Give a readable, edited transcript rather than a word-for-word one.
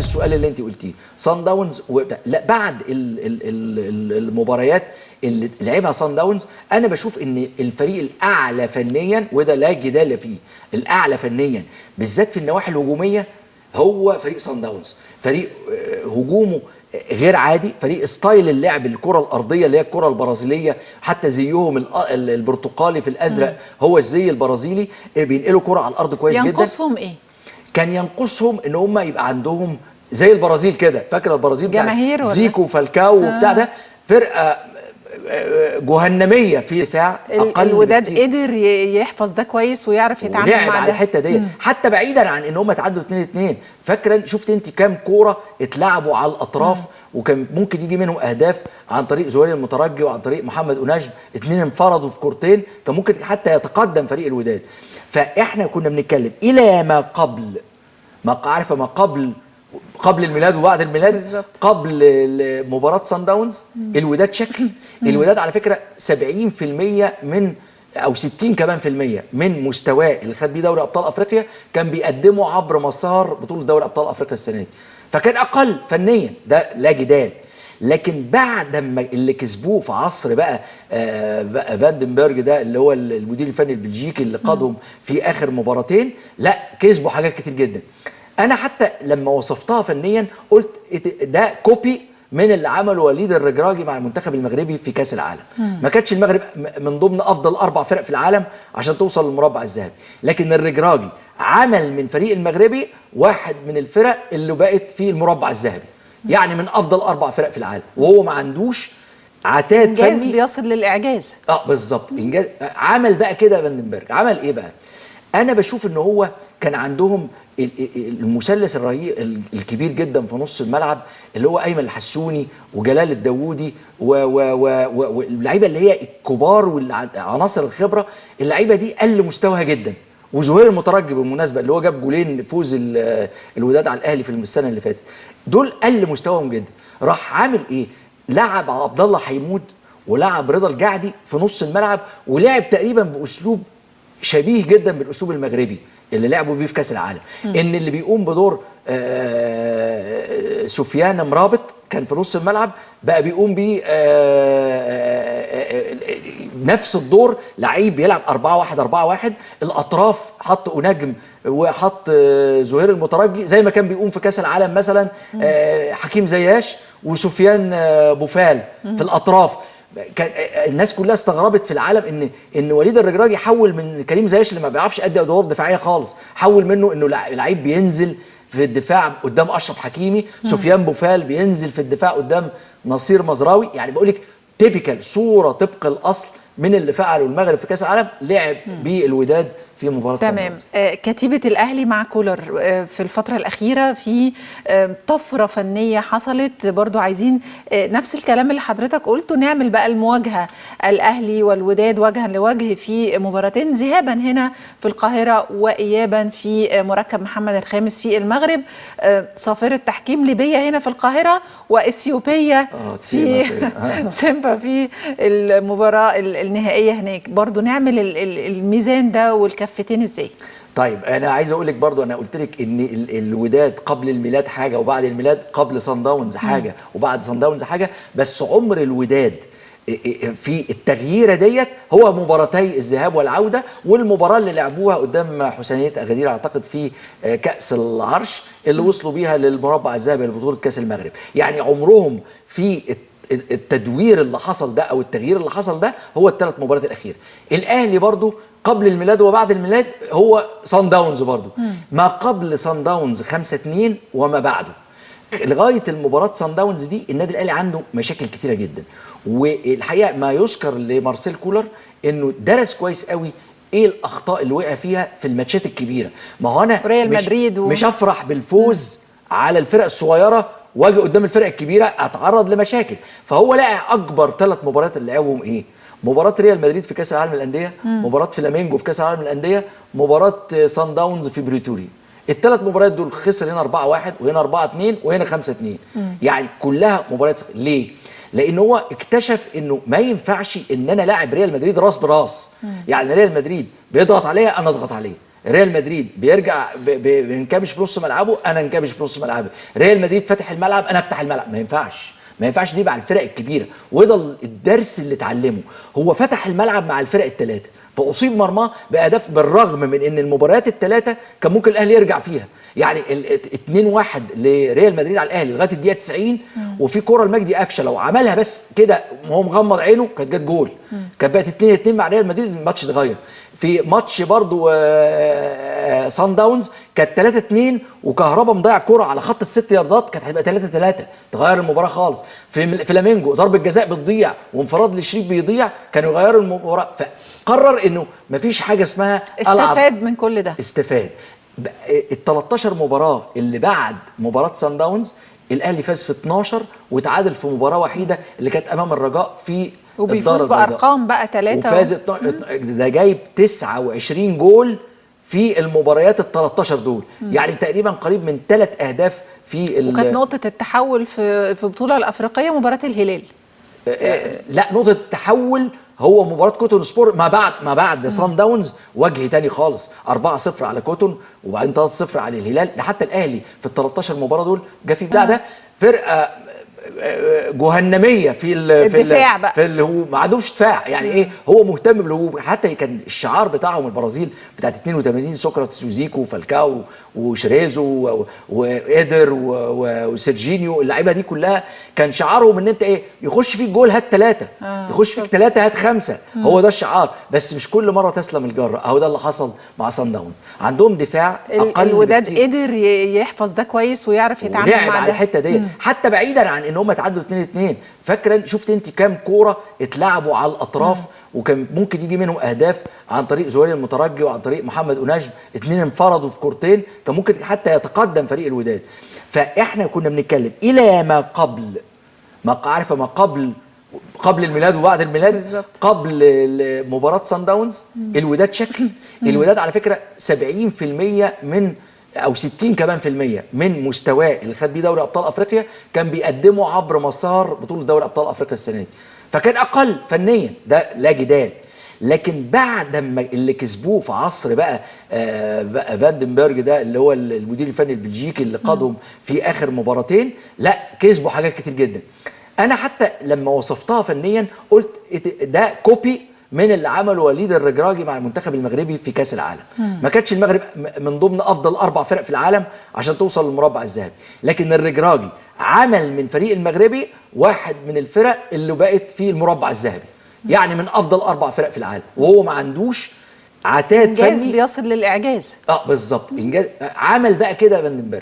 السؤال اللي انت قلتيه صن داونز لا بعد المباريات اللي لعبها صن داونز انا بشوف ان الفريق الاعلى فنيا وده لا جدال فيه، الاعلى فنيا بالذات في النواحي الهجوميه هو فريق صن داونز. فريق هجومه غير عادي، فريق ستايل اللعب الكره الارضيه اللي هي الكره البرازيليه، حتى زيهم البرتقالي في الازرق هو الزي البرازيلي، بينقلوا كره على الارض كويس جدا. ينقصهم ايه؟ كان ينقصهم ان هم يبقى عندهم زي البرازيل كده، فاكره البرازيل جماهير زيكو وفالكاو وبتاع ده، فرقه جهنميه في دفاع اقل. الوداد قدر يحفظ ده كويس ويعرف يتعامل مع ده على الحته دي حتى بعيدا عن ان هم تعادلوا 2-2. فاكره شفت انت كام كوره اتلعبوا على الاطراف وكان ممكن يجي منهم اهداف عن طريق زهير المترجي وعن طريق محمد أناجم، 2 انفردوا في كورتين كان ممكن حتى يتقدم فريق الوداد. فاحنا كنا بنتكلم الى ما قبل قبل الميلاد وبعد الميلاد بالزبط. قبل مباراه صن داونز الوداد شكل الوداد على فكره 70% من او 60 كمان في المية من مستواه اللي خد بيه دوري ابطال افريقيا كان بيقدمه عبر مسار بطوله دوري ابطال افريقيا السنه دي، فكان اقل فنيا ده لا جدال. لكن بعد ما اللي كسبوه في عصر بقى فاندنبرج ده اللي هو المدير الفني البلجيكي اللي قادهم في اخر مباراتين، لا كسبوا حاجات كتير جدا. انا حتى لما وصفتها فنيا قلت ده كوبي من اللي عمله وليد الرجراجي مع المنتخب المغربي في كاس العالم. ما كانتش المغرب من ضمن افضل 4 فرق في العالم عشان توصل للمربع الذهبي، لكن الرجراجي عمل من فريق المغربي واحد من الفرق اللي بقت في المربع الذهبي، يعني من افضل 4 فرق في العالم، وهو ما عندوش عتاد إنجاز فني بيصل للإعجاز. بالظبط إنجاز. عمل بقى كده فاندنبرج، عمل ايه بقى؟ انا بشوف ان هو كان عندهم المثلث الكبير جدا في نص الملعب اللي هو ايمن الحسوني وجلال الداوودي واللعيبه اللي هي الكبار والعناصر الخبره، اللعيبه دي قل مستواها جدا. وزهير المترجي بالمناسبه اللي هو جاب جولين فوز الوداد على الاهلي في السنه اللي فاتت، دول قل مستواهم جدا. راح عامل ايه؟ لعب عبد الله حيمود ولعب رضا الجعدي في نص الملعب، ولعب تقريبا باسلوب شبيه جدا بالاسلوب المغربي اللي لعبوا بيه في كاس العالم. ان اللي بيقوم بدور سفيان مرابط كان في نص الملعب بقى بيقوم بيه نفس الدور لعيب بيلعب 4-1 الاطراف حط أناجم وحط زهير المترجي زي ما كان بيقوم في كاس العالم مثلا حكيم زياش وسفيان بوفال في الاطراف. كان الناس كلها استغربت في العالم ان وليد الرجراجي حول من كريم زياش اللي ما بيعرفش يأدي ادوار دفاعيه خالص، حول منه انه لعيب بينزل في الدفاع قدام اشرف حكيمي، سفيان بوفال بينزل في الدفاع قدام نصير مزراوي. يعني بقول لك تيبيكال، صوره طبق الاصل من اللي فعله المغرب في كاس العالم لعب بيه الوداد في مباراة تمام. كتيبة الأهلي مع كولر في الفترة الأخيرة في طفرة فنية حصلت، برضو عايزين نفس الكلام اللي حضرتك قلته، نعمل بقى المواجهة الأهلي والوداد وجها لوجه في مباراتين، ذهابا هنا في القاهرة وإيابا في مركب محمد الخامس في المغرب، صافرة تحكيم ليبية هنا في القاهرة وإثيوبية في سيمبا في المباراة النهائية هناك. برضو نعمل الميزان ده والكفتين ازاي؟ طيب انا عايز اقول لك برضو، انا قلت لك ان الوداد قبل الميلاد حاجه وبعد الميلاد قبل صن داونز حاجه وبعد صن داونز حاجه، بس عمر الوداد في التغييره ديت هو مباراتي الذهاب والعوده والمباراه اللي لعبوها قدام حسينيه اغادير اعتقد في كاس العرش اللي وصلوا بيها للمربع الذهبي لبطوله كاس المغرب. يعني عمرهم في التدوير اللي حصل ده او التغيير اللي حصل ده هو ال3 مباريات الاخيره. الاهلي برضو قبل الميلاد وبعد الميلاد هو صن داونز برضو، ما قبل صن داونز 5-2 وما بعده لغايه المباراه صن داونز دي النادي الاهلي عنده مشاكل كتيره جدا. والحقيقه ما يذكر لمارسيل كولر انه درس كويس قوي ايه الاخطاء اللي وقع فيها في الماتشات الكبيره. ما هو انا ريال مدريد مش افرح بالفوز على الفرق الصغيره واجي قدام الفرق الكبيره اتعرض لمشاكل. فهو لقى اكبر 3 مباريات اللي لعبهم ايه؟ مباراة ريال مدريد في كاس العالم للأندية، مباراة فلامينجو في كاس العالم للأندية، مباراة صن داونز في بريتوريا. ال3 مباريات دول خسر هنا 4-1 وهنا 4-2 وهنا 5-2. يعني كلها مباريات ليه؟ لأن هو اكتشف انه ما ينفعش ان انا لاعب ريال مدريد راس براس. يعني ريال مدريد بيضغط عليا انا اضغط عليه، ريال مدريد بيرجع بينكمش في نص ملعبه، انا انكمش في نص ملعبي. ريال مدريد فتح الملعب، انا افتح الملعب. ما ينفعش دي مع الفرق الكبيره، وده الدرس اللي اتعلمه. هو فتح الملعب مع الفرق الثلاثه فاصيب مرماه باهداف، بالرغم من ان المباريات الثلاثه كان ممكن الاهلي يرجع فيها. يعني 2-1 لريال مدريد على الاهلي لغايه الدقيقه 90، وفي كره لمجدي قفشه لو عملها بس كده وهو مغمض عينه كانت جت جول. كانت بقت 2-2 مع ريال مدريد، الماتش اتغير. في ماتش برضو سان داونز كانت 3-2 وكهربا مضيع كرة على خط ال6 ياردات، كانت هتبقى 3-3 تغير المباراة خالص. في فلامينجو ضربة جزاء بتضيع وانفراد لشريف بيضيع، كانوا يغيروا المباراة. فقرر انه مفيش حاجة اسمها استفاد من كل ده. استفاد. ال 13 مباراة اللي بعد مباراة سان داونز الاهلي فاز في 12 وتعادل في مباراة وحيدة اللي كانت امام الرجاء في وبيفوز بارقام بقى 3 وفاز ده جايب 29 جول في المباريات ال 13 دول. يعني تقريبا قريب من 3 اهداف في وكانت نقطة التحول في البطولة الأفريقية مباراة الهلال. لا، نقطة التحول هو مباراة كوتون سبور ما بعد سان داونز، وجه تاني خالص. 4-0 على كوتون وبعدين 3-0 على الهلال. ده حتى الاهلي في ال 13 مباراة دول جه في بتاع ده فرقة جهنميه في الدفاع بقى، في اللي هو ما عندهمش دفاع. يعني ايه، هو مهتم بالهجوم. حتى كان الشعار بتاعهم البرازيل بتاعت 82 سقراطس وزيكو وفالكاو وشريزو وإيدر وسيرجينيو، اللعيبه دي كلها كان شعارهم ان انت ايه، يخش فيك جول هات 3، يخش فيك 3 هات 5. هو ده الشعار. بس مش كل مره تسلم الجره. اهو ده اللي حصل مع سان داونز. عندهم دفاع اقل. الوداد قدر يحفظ ده كويس ويعرف يتعامل مع ده على الحته دي. حتى بعيدا عن ان هم تعادلوا 2-2. فاكره شفت انت كام كوره اتلعبوا على الاطراف وكان ممكن يجي منهم اهداف عن طريق زهير المترجي وعن طريق محمد أناجم. 2 انفردوا في كورتين، كان ممكن حتى يتقدم فريق الوداد. فاحنا كنا بنتكلم الى ما قبل قبل الميلاد وبعد الميلاد بالزبط. قبل مباراه سان داونز الوداد شكل. الوداد على فكره 70% من او 60 كمان في المية من مستواه اللي خد بيه دوري ابطال افريقيا كان بيقدمه عبر مسار بطوله دوري ابطال افريقيا السنه دي. فكان اقل فنيا، ده لا جدال. لكن بعد ما اللي كسبوه في عصر بقى فاندنبرج ده اللي هو المدير الفني البلجيكي اللي قادهم في اخر مباراتين، لا كسبوا حاجات كتير جدا. انا حتى لما وصفتها فنيا قلت ده كوبي من اللي عمله وليد الرجراجي مع المنتخب المغربي في كاس العالم. ما كانتش المغرب من ضمن افضل 4 فرق في العالم عشان توصل للمربع الذهبي، لكن الرجراجي عمل من فريق المغربي واحد من الفرق اللي بقت في المربع الذهبي، يعني من افضل 4 فرق في العالم، وهو ما عندوش عتاد إنجاز فني بيصل للاعجاز. بالظبط. انجاز عمل بقى كده فاندنبرج.